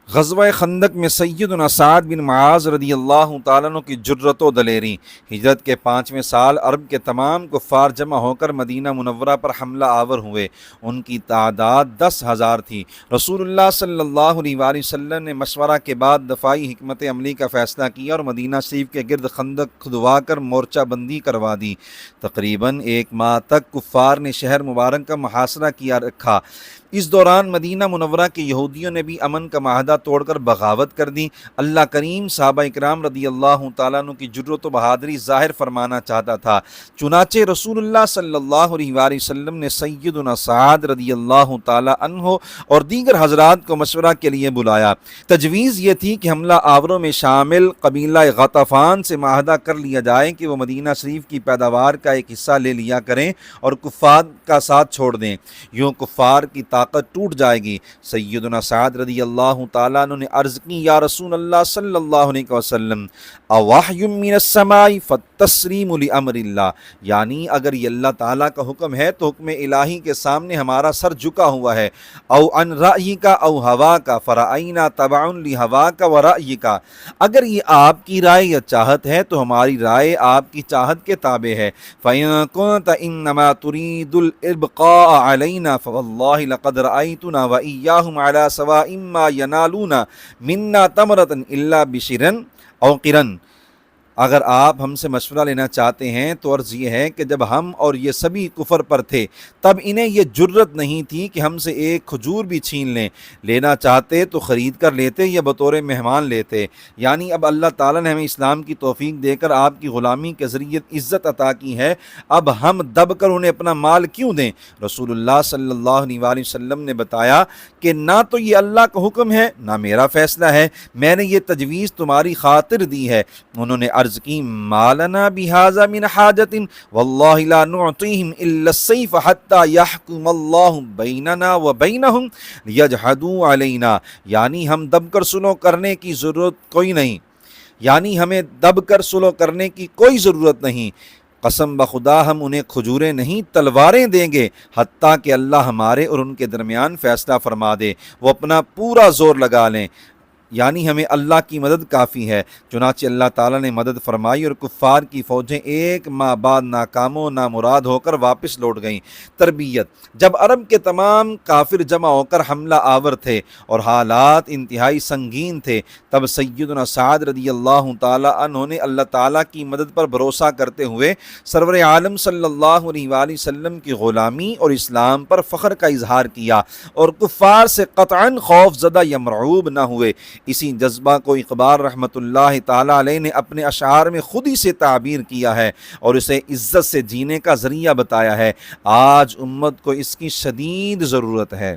غزوہ خندق میں سیدنا سعد بن معاذ رضی اللہ تعالیٰ عنہ کی جرت و دلیری۔ ہجرت کے 5ویں سال عرب کے تمام کفار جمع ہو کر مدینہ منورہ پر حملہ آور ہوئے۔ ان کی تعداد 10,000 تھی۔ رسول اللہ صلی اللہ علیہ وآلہ وسلم نے مشورہ کے بعد دفاعی حکمت عملی کا فیصلہ کیا اور مدینہ شریف کے گرد خندق کھدوا کر مورچہ بندی کروا دی۔ تقریباً 1 ماہ تک کفار نے شہر مبارک کا محاصرہ کیا رکھا۔ اس دوران مدینہ منورہ کے یہودیوں نے بھی امن کا معاہدہ توڑ کر بغاوت کر دی۔ اللہ کریم صحابہ اکرام رضی اللہ تعالیٰ عنہ کی جرت و بہادری ظاہر فرمانا چاہتا تھا، چنانچہ رسول اللہ صلی اللہ علیہ وآلہ وسلم نے سیدنا سعد رضی اللہ تعالیٰ عنہ اور دیگر حضرات کو مشورہ کے لیے بلایا۔ تجویز یہ تھی کہ حملہ آوروں میں شامل قبیلہ غطفان سے معاہدہ کر لیا جائے کہ وہ مدینہ شریف کی پیداوار کا ایک حصہ لے لیا کریں اور کفار کا ساتھ چھوڑ دیں، یوں کفار کی طاقت ٹوٹ جائے گی۔ سیدنا سعد رضی اللہ تعالیٰ عنہ نے عرض کی، یا رسول اللہ صلی اللہ علیہ وسلم، اوحی من السماء فالتسلیم لامر اللہ، یعنی اگر یہ اللہ تعالیٰ کا حکم ہے تو حکم الہی کے سامنے ہمارا سر جھکا ہوا ہے۔ او ان رأی کا او ہوا کا فرأینا تبع لہوا کا ورأی کا، اگر یہ آپ کی رائے یا چاہت ہے تو ہماری رائے آپ کی چاہت کے تابع ہے۔ فَإِن كُنتَ إِنَّمَا تُرِيدُ الْإِبْقَاءَ عَلَيْنَا فَوَاللَّهِ لَقَدْ رَأَيْتُنَا وَإِيَّاهُمْ عَلَى سَوَاءٍ مَّا يَنَالُونَ مِنَّا تَمْرَةً إِلَّا بِشِرٍ أَوْ قِرًا، اگر آپ ہم سے مشورہ لینا چاہتے ہیں تو عرض یہ ہے کہ جب ہم اور یہ سبھی کفر پر تھے تب انہیں یہ جرت نہیں تھی کہ ہم سے ایک کھجور بھی چھین لیں، لینا چاہتے تو خرید کر لیتے یا بطور مہمان لیتے۔ یعنی اب اللہ تعالیٰ نے ہمیں اسلام کی توفیق دے کر آپ کی غلامی کے ذریعے عزت عطا کی ہے، اب ہم دب کر انہیں اپنا مال کیوں دیں؟ رسول اللہ صلی اللہ علیہ وآلہ وسلم نے بتایا کہ نہ تو یہ اللہ کا حکم ہے نہ میرا فیصلہ ہے، میں نے یہ تجویز تمہاری خاطر دی ہے۔ انہوں نے عرض کی، مالنا بہذا من حاجت واللہ لا نعطیہم الا السیف حتی یحکم اللہ بیننا وبینہم لیجحدوا علینا، یعنی ہم دب کر سلو کرنے کی ضرورت کوئی نہیں، یعنی ہمیں دب کر سلو کرنے کی کوئی ضرورت نہیں، قسم بخدا ہم انہیں کھجوریں نہیں تلواریں دیں گے حتیٰ کہ اللہ ہمارے اور ان کے درمیان فیصلہ فرما دے، وہ اپنا پورا زور لگا لیں، یعنی ہمیں اللہ کی مدد کافی ہے۔ چنانچہ اللہ تعالیٰ نے مدد فرمائی اور کفار کی فوجیں 1 ماہ بعد ناکام و نامراد ہو کر واپس لوٹ گئیں۔ تربیت: جب عرب کے تمام کافر جمع ہو کر حملہ آور تھے اور حالات انتہائی سنگین تھے، تب سیدنا سعد رضی اللہ تعالیٰ عنہ نے اللہ تعالیٰ کی مدد پر بھروسہ کرتے ہوئے سرور عالم صلی اللہ علیہ وآلہ وسلم کی غلامی اور اسلام پر فخر کا اظہار کیا اور کفار سے قطعاً خوف زدہ یا مرعوب نہ ہوئے۔ اسی جذبہ کو اقبال رحمۃ اللہ تعالیٰ علیہ نے اپنے اشعار میں خود ہی سے تعبیر کیا ہے اور اسے عزت سے جینے کا ذریعہ بتایا ہے۔ آج امت کو اس کی شدید ضرورت ہے۔